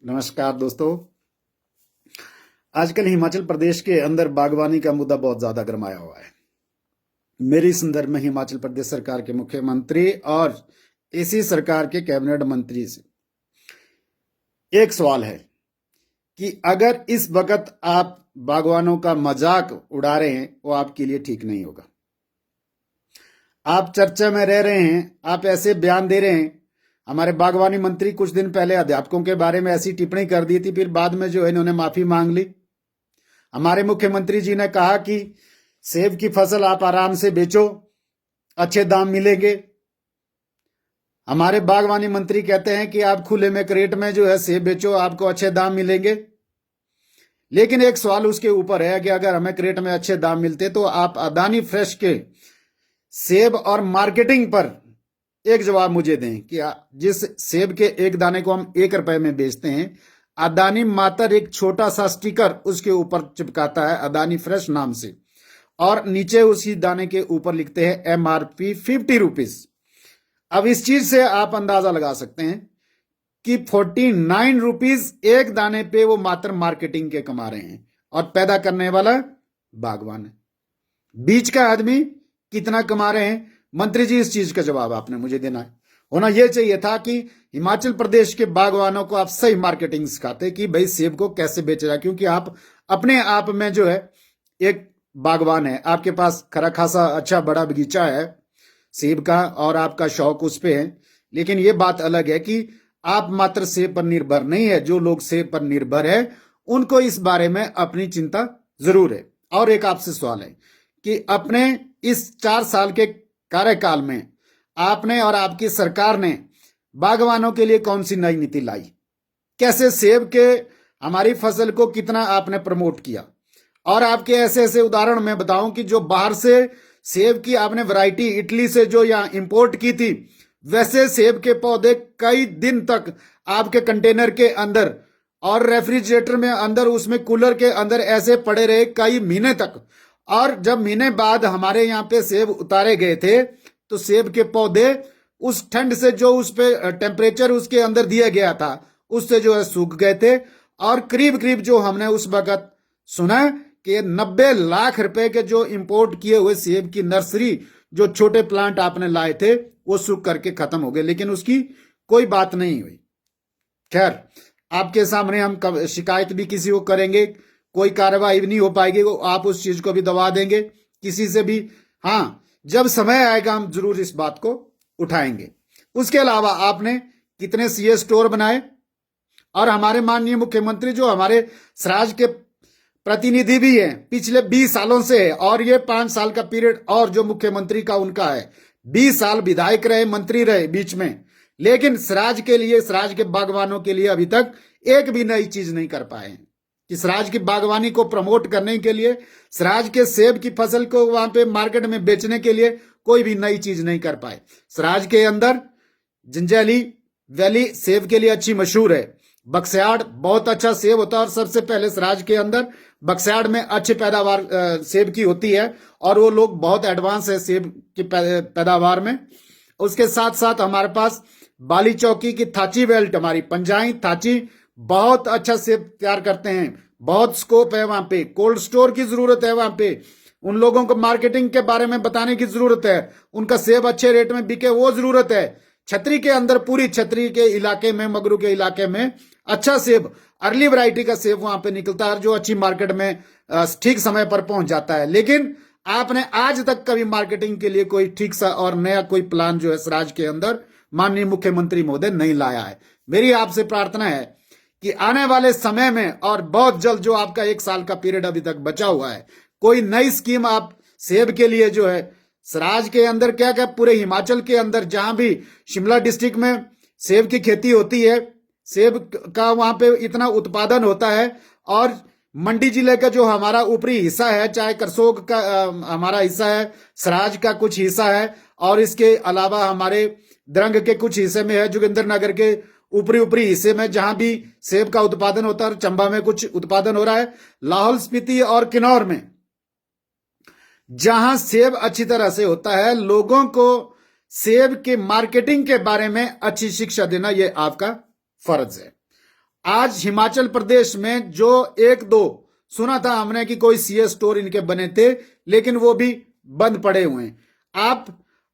नमस्कार दोस्तों। आजकल हिमाचल प्रदेश के अंदर बागवानी का मुद्दा बहुत ज्यादा गरमाया हुआ है। मेरी संदर्भ में हिमाचल प्रदेश सरकार के मुख्यमंत्री और इसी सरकार के कैबिनेट मंत्री से एक सवाल है कि अगर इस वक्त आप बागवानों का मजाक उड़ा रहे हैं वो आपके लिए ठीक नहीं होगा। आप चर्चा में रह रहे हैं, आप ऐसे बयान दे रहे हैं। हमारे बागवानी मंत्री कुछ दिन पहले अध्यापकों के बारे में ऐसी टिप्पणी कर दी थी, फिर बाद में जो है इन्होंने माफी मांग ली। हमारे मुख्यमंत्री जी ने कहा कि सेब की फसल आप आराम से बेचो, अच्छे दाम मिलेंगे। हमारे बागवानी मंत्री कहते हैं कि आप खुले में क्रेट में जो है सेब बेचो, आपको अच्छे दाम मिलेंगे। लेकिन एक सवाल उसके ऊपर है कि अगर हमें क्रेट में अच्छे दाम मिलते तो आप अदानी फ्रेश के सेब और मार्केटिंग पर एक जवाब मुझे दें कि जिस सेब के एक दाने को हम 1 रुपए में बेचते हैं, अदानी मात्र एक छोटा सा स्टिकर उसके ऊपर चिपकाता है अदानी फ्रेश नाम से, और नीचे उसी दाने के ऊपर लिखते हैं MRP 50 रुपीज। अब इस चीज से आप अंदाजा लगा सकते हैं कि 49 रुपीज एक दाने पे वो मात्र मार्केटिंग के कमा रहे हैं, और पैदा करने वाला बागवान है। बीच का आदमी कितना कमा रहे हैं? मंत्री जी, इस चीज का जवाब आपने मुझे देना है। होना यह चाहिए था कि हिमाचल प्रदेश के बागवानों को आप सही मार्केटिंग सिखाते कि भाई सेब को कैसे बेचा जाए, क्योंकि आप अपने आप में जो है एक बागवान है, आपके पास खरा खासा अच्छा बड़ा बगीचा है सेब का और आपका शौक उस पे है। लेकिन यह बात अलग है कि आप मात्र सेब पर निर्भर नहीं है। जो लोग सेब पर निर्भर है उनको इस बारे में अपनी चिंता जरूर है। और एक आपसे सवाल है कि अपने इस 4 साल के कार्यकाल में आपने और आपकी सरकार ने बागवानों के लिए कौन सी नई नीति लाई? कैसे सेब के हमारी फसल को कितना आपने प्रमोट किया? और आपके ऐसे ऐसे उदाहरण मैं बताऊं कि जो बाहर से सेब की आपने वैरायटी इटली से जो यहाँ इंपोर्ट की थी, वैसे सेब के पौधे कई दिन तक आपके कंटेनर के अंदर और रेफ्रिजरेटर में अंदर, उसमें कूलर के अंदर ऐसे पड़े रहे कई महीने तक। और जब महीने बाद हमारे यहाँ पे सेब उतारे गए थे तो सेब के पौधे उस ठंड से जो उस पे टेम्परेचर उसके अंदर दिया गया था उससे जो है सूख गए थे। और करीब करीब जो हमने उस वक्त सुना कि 90 लाख रुपए के जो इंपोर्ट किए हुए सेब की नर्सरी, जो छोटे प्लांट आपने लाए थे, वो सूख करके खत्म हो गए, लेकिन उसकी कोई बात नहीं हुई। खैर, आपके सामने हम शिकायत भी किसी को करेंगे, कोई कार्रवाई भी नहीं हो पाएगी, आप उस चीज को भी दबा देंगे किसी से भी। हाँ, जब समय आएगा हम जरूर इस बात को उठाएंगे। उसके अलावा आपने कितने सीए स्टोर बनाए, और हमारे माननीय मुख्यमंत्री जो हमारे स्वराज के प्रतिनिधि भी हैं, पिछले 20 सालों से है, और ये 5 साल का पीरियड और जो मुख्यमंत्री का उनका है, 20 साल विधायक रहे, मंत्री रहे बीच में, लेकिन स्वराज के लिए, स्वराज के बागवानों के लिए अभी तक एक भी नई चीज नहीं कर पाए हैं कि स्वराज की बागवानी को प्रमोट करने के लिए, स्वराज के सेब की फसल को वहां पे मार्केट में बेचने के लिए कोई भी नई चीज नहीं कर पाए। स्वराज के अंदर जंजैली वैली सेब के लिए अच्छी मशहूर है, बक्सयार्ड बहुत अच्छा सेब होता है, और सबसे पहले स्वराज के अंदर बक्सयार्ड में अच्छी पैदावार सेब की होती है, और वो लोग बहुत एडवांस है सेब की पैदावार में। उसके साथ साथ हमारे पास बाली चौकी की थाची बेल्ट, हमारी पंजाई थाची बहुत अच्छा सेब तैयार करते हैं, बहुत स्कोप है वहां पे। कोल्ड स्टोर की जरूरत है वहां पे, उन लोगों को मार्केटिंग के बारे में बताने की जरूरत है, उनका सेब अच्छे रेट में बिके वो जरूरत है। छतरी के अंदर, पूरी छतरी के इलाके में, मगरू के इलाके में अच्छा सेब, अर्ली वैरायटी का सेब वहां पे निकलता है, जो अच्छी मार्केट में ठीक समय पर पहुंच जाता है। लेकिन आपने आज तक कभी मार्केटिंग के लिए कोई ठीक सा और नया कोई प्लान जो है स्वराज के अंदर माननीय मुख्यमंत्री महोदय नहीं लाया है। मेरी आपसे प्रार्थना है कि आने वाले समय में, और बहुत जल्द, जो आपका 1 साल का पीरियड अभी तक बचा हुआ है, कोई नई स्कीम आप सेब के लिए जो है स्वराज के अंदर, क्या क्या पूरे हिमाचल के अंदर जहां भी शिमला डिस्ट्रिक्ट में सेब की खेती होती है, सेब का वहां पे इतना उत्पादन होता है, और मंडी जिले का जो हमारा ऊपरी हिस्सा है, चाहे करसोग का हमारा हिस्सा है, स्वराज का कुछ हिस्सा है, और इसके अलावा हमारे द्रंग के कुछ हिस्से में है, जोगिंद्रनगर के ऊपरी ऊपरी हिस्से में जहां भी सेब का उत्पादन होता है, और चंबा में कुछ उत्पादन हो रहा है, लाहौल स्पीति और किन्नौर में जहां सेब अच्छी तरह से होता है। लोगों को सेब के मार्केटिंग के बारे में अच्छी शिक्षा देना यह आपका फर्ज है। आज हिमाचल प्रदेश में जो एक दो सुना था हमने कि कोई सीए स्टोर इनके बने थे, लेकिन वो भी बंद पड़े हुए हैं। आप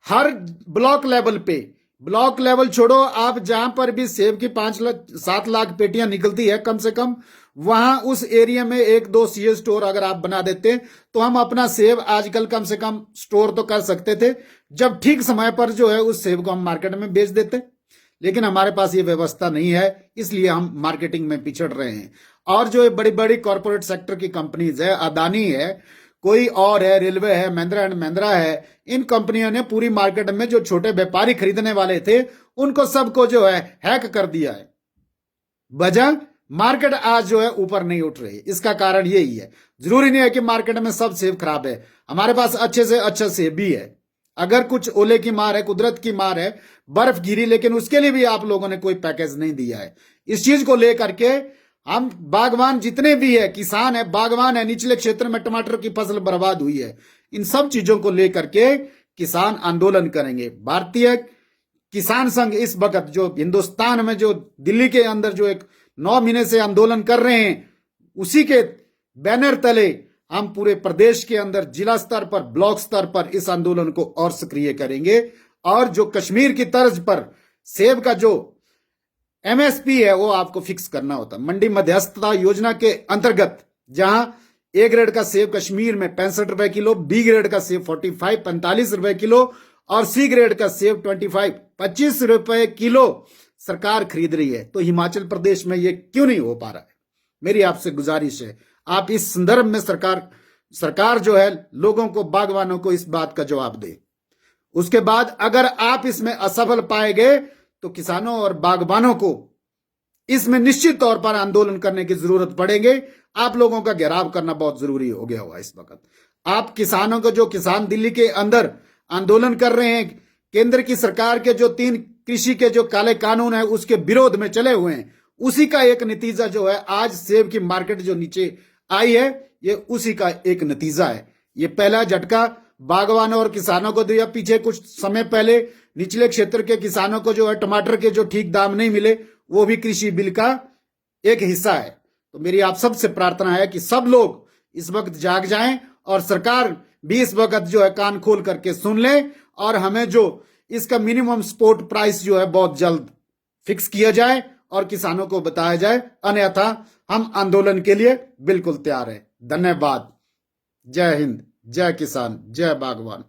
हर ब्लॉक लेवल छोड़ो, आप जहां पर भी सेब की 5-7 लाख पेटियां निकलती है कम से कम, वहां उस एरिया में एक दो सीए स्टोर अगर आप बना देते तो हम अपना सेब आजकल कम से कम स्टोर तो कर सकते थे, जब ठीक समय पर जो है उस सेब को हम मार्केट में बेच देते। लेकिन हमारे पास ये व्यवस्था नहीं है, इसलिए हम मार्केटिंग में पिछड़ रहे हैं। और जो बड़ी बड़ी कॉर्पोरेट सेक्टर की कंपनीज है, अदानी है, कोई और है, रेलवे है, महिंद्रा एंड महिंद्रा है, इन कंपनियों ने पूरी मार्केट में जो छोटे व्यापारी खरीदने वाले थे उनको सबको जो है हैक कर दिया है। वजह मार्केट आज जो है ऊपर नहीं उठ रही, इसका कारण यही है। जरूरी नहीं है कि मार्केट में सब सेब खराब है, हमारे पास अच्छे से अच्छा सेब भी है। अगर कुछ ओले की मार है, कुदरत की मार है, बर्फ गिरी, लेकिन उसके लिए भी आप लोगों ने कोई पैकेज नहीं दिया है। इस चीज को लेकर के हम बागवान जितने भी है, किसान है, बागवान है, निचले क्षेत्र में टमाटर की फसल बर्बाद हुई है, इन सब चीजों को लेकर के किसान आंदोलन करेंगे। भारतीय किसान संघ इस वक्त जो हिंदुस्तान में जो दिल्ली के अंदर जो एक 9 महीने से आंदोलन कर रहे हैं, उसी के बैनर तले हम पूरे प्रदेश के अंदर जिला स्तर पर, ब्लॉक स्तर पर इस आंदोलन को और सक्रिय करेंगे। और जो कश्मीर की तर्ज पर सेब का जो एमएसपी है वो आपको फिक्स करना होता है। मंडी मध्यस्थता योजना के अंतर्गत जहां ए ग्रेड का सेब कश्मीर में 65 रुपए किलो, बी ग्रेड का सेब 45 रुपए किलो और सी ग्रेड का सेब 25 रुपए किलो सरकार खरीद रही है, तो हिमाचल प्रदेश में ये क्यों नहीं हो पा रहा है? मेरी आपसे गुजारिश है, आप इस संदर्भ में सरकार जो है लोगों को, बागवानों को इस बात का जवाब दे। उसके बाद अगर आप इसमें असफल पाए गए तो किसानों और बागवानों को इसमें निश्चित तौर पर आंदोलन करने की जरूरत पड़ेगी। आप लोगों का घेराव करना बहुत जरूरी हो गया हुआ इस वक्त। आप किसानों को, जो किसान दिल्ली के अंदर आंदोलन कर रहे हैं, केंद्र की सरकार के जो 3 कृषि के जो काले कानून है उसके विरोध में चले हुए हैं, उसी का एक नतीजा जो है आज सेब की मार्केट जो नीचे आई है, ये उसी का एक नतीजा है। ये पहला झटका बागवानों और किसानों को दिया। पीछे कुछ समय पहले निचले क्षेत्र के किसानों को जो है टमाटर के जो ठीक दाम नहीं मिले, वो भी कृषि बिल का एक हिस्सा है। तो मेरी आप सबसे प्रार्थना है कि सब लोग इस वक्त जाग जाएं और सरकार भी इस वक्त जो है कान खोल करके सुन ले और हमें जो इसका मिनिमम सपोर्ट प्राइस जो है बहुत जल्द फिक्स किया जाए और किसानों को बताया जाए, अन्यथा हम आंदोलन के लिए बिल्कुल तैयार है। धन्यवाद। जय हिंद, जय किसान, जय बागवान।